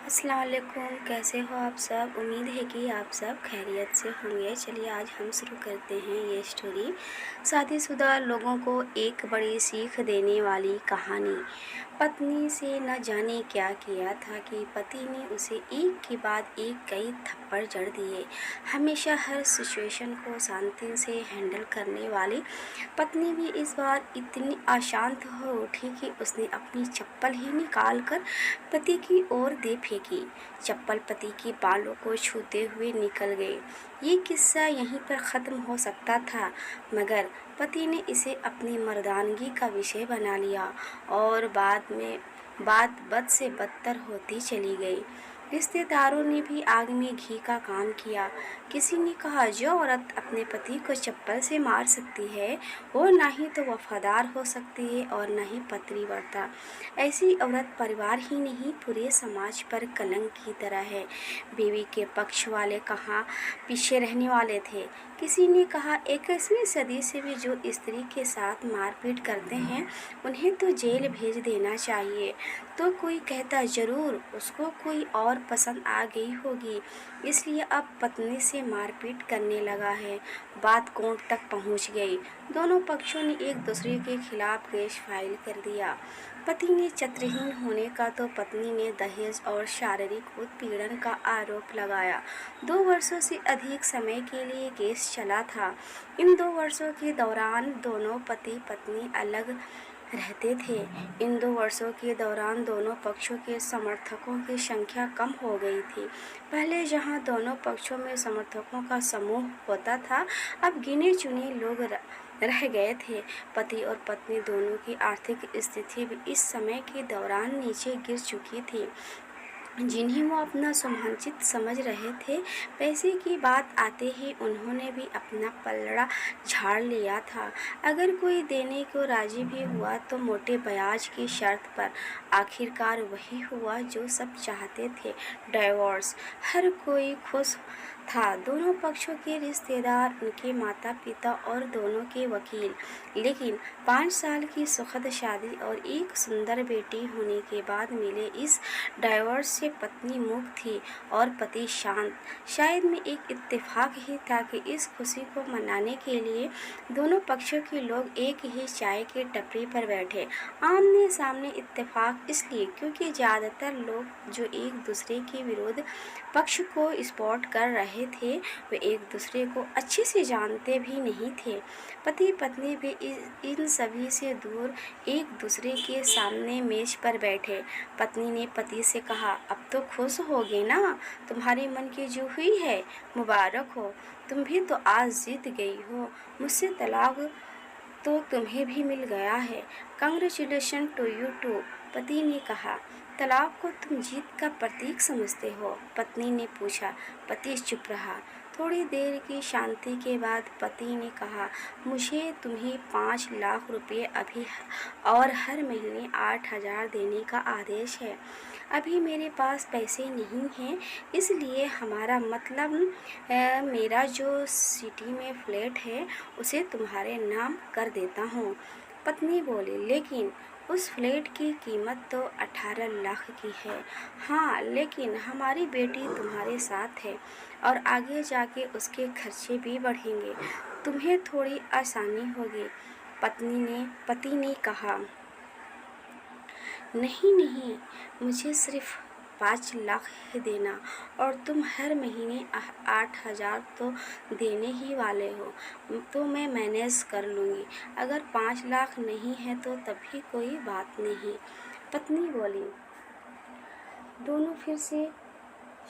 अस्सलाम वालेकुम। कैसे हो आप सब? उम्मीद है कि आप सब खैरियत से होंगे। चलिए आज हम शुरू करते हैं ये स्टोरी। शादीशुदा लोगों को एक बड़ी सीख देने वाली कहानी। पत्नी से न जाने क्या किया था कि पति ने उसे एक के बाद एक कई थप्पड़ जड़ दिए। हमेशा हर सिचुएशन को शांति से हैंडल करने वाली पत्नी भी इस बार इतनी अशांत हो उठी कि उसने अपनी चप्पल ही निकाल कर पति की ओर दे फेंकी। चप्पल पति के बालों को छूते हुए निकल गई। ये किस्सा यहीं पर ख़त्म हो सकता था, मगर पति ने इसे अपनी मर्दानगी का विषय बना लिया और बाद में बात बद से बदतर होती चली गई। रिश्तेदारों ने भी आग में घी का काम किया। किसी ने कहा, जो औरत अपने पति को चप्पल से मार सकती है वो ना ही तो वफादार हो सकती है और न ही पतिव्रता। ऐसी औरत परिवार ही नहीं पूरे समाज पर कलंक की तरह है। बीवी के पक्ष वाले कहाँ पीछे रहने वाले थे। किसी ने कहा, 21वीं सदी से भी जो स्त्री के साथ मारपीट करते हैं उन्हें तो जेल भेज देना चाहिए। तो कोई कहता, जरूर उसको कोई और पसंद आ गई होगी इसलिए अब पत्नी से मारपीट करने लगा है। बात कोर्ट तक पहुंच गई। दोनों पक्षों ने एक दूसरे के खिलाफ केस फाइल कर दिया। पति ने चरित्रहीन होने का तो पत्नी ने दहेज और शारीरिक उत्पीड़न का आरोप लगाया। 2 वर्षों से अधिक समय के लिए केस चला था। इन 2 वर्षों के दौरान दोनों पति पत्नी अलग रहते थे। इन 2 वर्षों के दौरान दोनों पक्षों के समर्थकों की संख्या कम हो गई थी। पहले जहां दोनों पक्षों में समर्थकों का समूह होता था, अब गिने चुने लोग रह गए थे। पति और पत्नी दोनों की आर्थिक स्थिति भी इस समय के दौरान नीचे गिर चुकी थी। जिन्हें वो अपना समांचित समझ रहे थे, पैसे की बात आते ही उन्होंने भी अपना पलड़ा झाड़ लिया था। अगर कोई देने को राजी भी हुआ तो मोटे ब्याज की शर्त पर। आखिरकार वही हुआ जो सब चाहते थे, डिवोर्स। हर कोई खुश था, दोनों पक्षों के रिश्तेदार, उनके माता पिता और दोनों के वकील। लेकिन 5 साल की सुखद शादी और एक सुंदर बेटी होने के बाद मिले इस डाइवोर्स से पत्नी मुक्त थी और पति शांत। शायद में एक इत्तेफाक ही था कि इस खुशी को मनाने के लिए दोनों पक्षों के लोग एक ही चाय की टपरी पर बैठे। आमने सामने इत्तेफाक इसलिए क्योंकि ज़्यादातर लोग जो एक दूसरे के विरोध पक्ष को सपोर्ट कर रहे थे वे एक दूसरे को अच्छे से जानते भी नहीं थे। पति पत्नी भी इन सभी से दूर एक दूसरे के सामने मेज पर बैठे। पत्नी ने पति से कहा, अब तो खुश होगे ना, तुम्हारी मन की जो हुई है, मुबारक हो, तुम भी तो आज जीत गई हो, मुझसे तलाक तो तुम्हें भी मिल गया है, कंग्रेचुलेशन टू यू टू। पति ने कहा, तलाक को तुम जीत का प्रतीक समझते हो? पत्नी ने पूछा। पति चुप रहा। थोड़ी देर की शांति के बाद पति ने कहा, मुझे तुम्हें 5 लाख रुपए अभी और हर महीने 8,000 देने का आदेश है। अभी मेरे पास पैसे नहीं हैं, इसलिए हमारा मतलब मेरा जो सिटी में फ्लैट है उसे तुम्हारे नाम कर देता हूँ। पत्नी बोली, लेकिन उस फ्लैट की कीमत तो 18 लाख की है। हाँ, लेकिन हमारी बेटी तुम्हारे साथ है और आगे जाके उसके खर्चे भी बढ़ेंगे, तुम्हें थोड़ी आसानी होगी। पति ने कहा, नहीं नहीं, मुझे सिर्फ 5 लाख ही देना और तुम हर महीने 8,000 तो देने ही वाले हो, तो मैं मैनेज कर लूँगी। अगर 5 लाख नहीं है तो तब भी कोई बात नहीं। पत्नी बोली। दोनों फिर से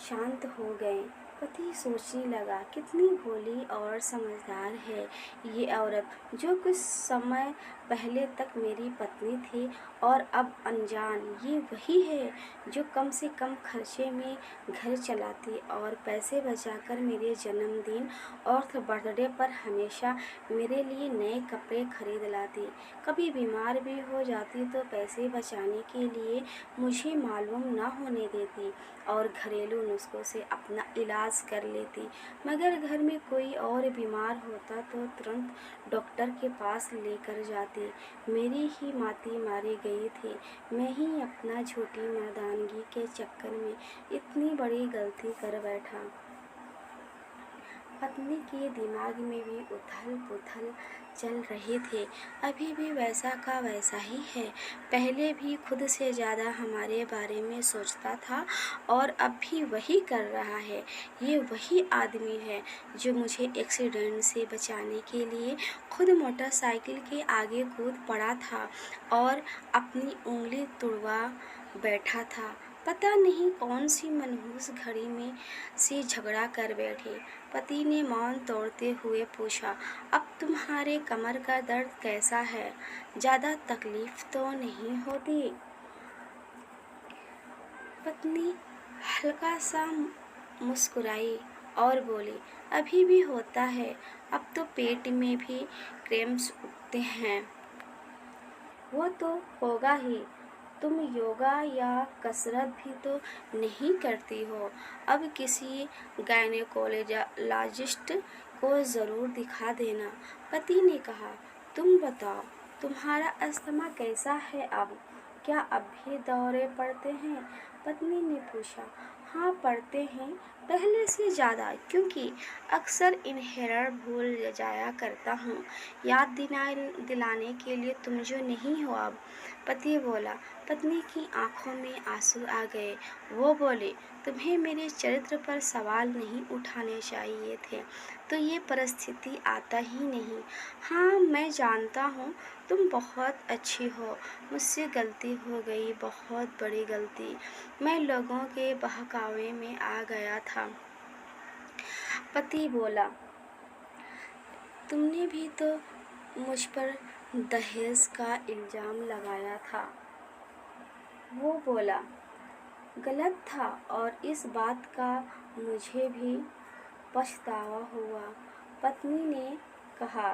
शांत हो गए। पति सोचने लगा, कितनी भोली और समझदार है ये औरत, जो कुछ समय पहले तक मेरी पत्नी थी और अब अनजान। ये वही है जो कम से कम खर्चे में घर चलाती और पैसे बचाकर मेरे जन्मदिन और बर्थडे पर हमेशा मेरे लिए नए कपड़े खरीद लाती। कभी बीमार भी हो जाती तो पैसे बचाने के लिए मुझे मालूम न होने देती और घरेलू नुस्खों से अपना इलाज इलाज कर लेती, मगर घर में कोई और बीमार होता तो तुरंत डॉक्टर के पास लेकर जाती। मेरी ही माती मारी गई थी। मैं ही अपना झूठी मर्दानगी के चक्कर में इतनी बड़ी गलती कर बैठा। पत्नी के दिमाग में भी उथल-पुथल चल रही थी। अभी भी वैसा का वैसा ही है। पहले भी खुद से ज़्यादा हमारे बारे में सोचता था और अब भी वही कर रहा है। ये वही आदमी है जो मुझे एक्सीडेंट से बचाने के लिए खुद मोटरसाइकिल के आगे कूद पड़ा था और अपनी उंगली तुड़वा बैठा था। पता नहीं कौन सी मनहूस घड़ी में से झगड़ा कर बैठे। पति ने मौन तोड़ते हुए पूछा, अब तुम्हारे कमर का दर्द कैसा है? ज़्यादा तकलीफ तो नहीं होती? पत्नी हल्का सा मुस्कुराई और बोली, अभी भी होता है। अब तो पेट में भी क्रैम्प्स उठते हैं। वो तो होगा ही। तुम योगा या कसरत भी तो नहीं करती हो। अब किसी गायनेकोलॉजिस्ट को ज़रूर दिखा देना। पति ने कहा, तुम बताओ, तुम्हारा अस्थमा कैसा है अब? क्या अब भी दौरे पड़ते हैं? पत्नी ने पूछा। हाँ, पड़ते हैं, पहले से ज़्यादा, क्योंकि अक्सर इन्हेलर भूल जाया करता हूँ। याद दिलाने के लिए तुम जो नहीं हो अब। पति बोला। पत्नी की आंखों में आंसू आ गए। वो बोले, तुम्हें मेरे चरित्र पर सवाल नहीं उठाने चाहिए थे, तो ये परिस्थिति आता ही नहीं। हाँ, मैं जानता हूँ तुम बहुत अच्छी हो। मुझसे गलती हो गई, बहुत बड़ी गलती। मैं लोगों के बहकावे में आ गया था। पति बोला, तुमने भी तो मुझ पर दहेज का इल्ज़ाम लगाया था। वो बोला, गलत था और इस बात का मुझे भी पछतावा हुआ। पत्नी ने कहा।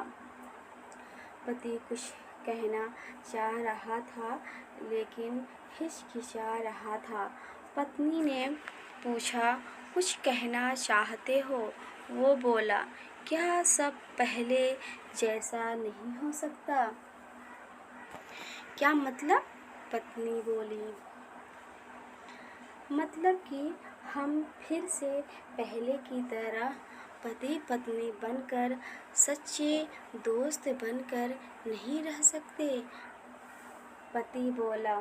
पति कुछ कहना चाह रहा था लेकिन हिचकिचा रहा था। पत्नी ने पूछा, कुछ कहना चाहते हो? वो बोला, क्या सब पहले जैसा नहीं हो सकता? क्या मतलब? पत्नी बोली, मतलब कि हम फिर से पहले की तरह पति पत्नी बनकर, सच्चे दोस्त बनकर नहीं रह सकते? पति बोला,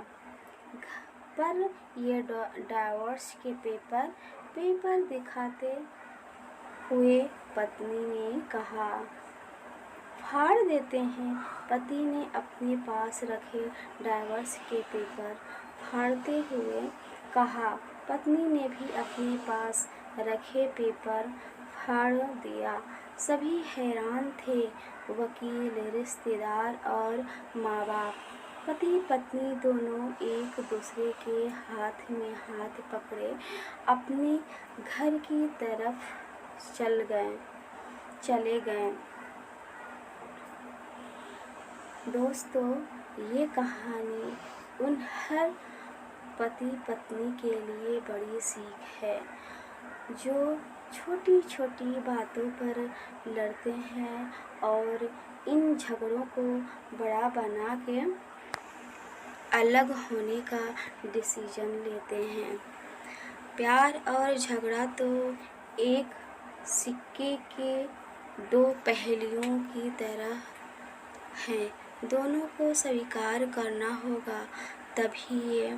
पर ये डाइवोर्स के पेपर दिखाते हुए पत्नी ने कहा। फाड़ देते हैं। पति ने अपने पास रखे डाइवोर्स के पेपर फाड़ते हुए कहा। पत्नी ने भी अपने पास रखे पेपर फाड़ दिया। सभी हैरान थे, वकील, रिश्तेदार और माँ बाप। पति पत्नी दोनों एक दूसरे के हाथ में हाथ पकड़े अपने घर की तरफ चले गए। दोस्तों, ये कहानी उन हर पति पत्नी के लिए बड़ी सीख है जो छोटी छोटी बातों पर लड़ते हैं और इन झगड़ों को बड़ा बना के अलग होने का डिसीजन लेते हैं। प्यार और झगड़ा तो एक सिक्के के दो पहलुओं की तरह हैं। दोनों को स्वीकार करना होगा, तभी ये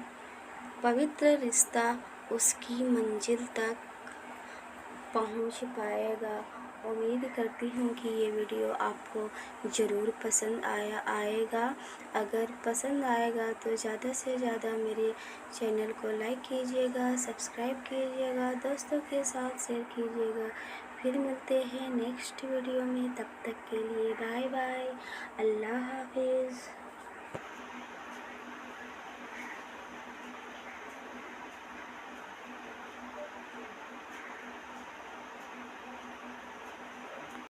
पवित्र रिश्ता उसकी मंजिल तक पहुंच पाएगा। उम्मीद करती हूँ कि ये वीडियो आपको ज़रूर पसंद आएगा। अगर पसंद आएगा तो ज़्यादा से ज़्यादा मेरे चैनल को लाइक कीजिएगा, सब्सक्राइब कीजिएगा, दोस्तों के साथ शेयर कीजिएगा। फिर मिलते हैं नेक्स्ट वीडियो में, तब तक के लिए बाय बाय, अल्लाह हाफिज़।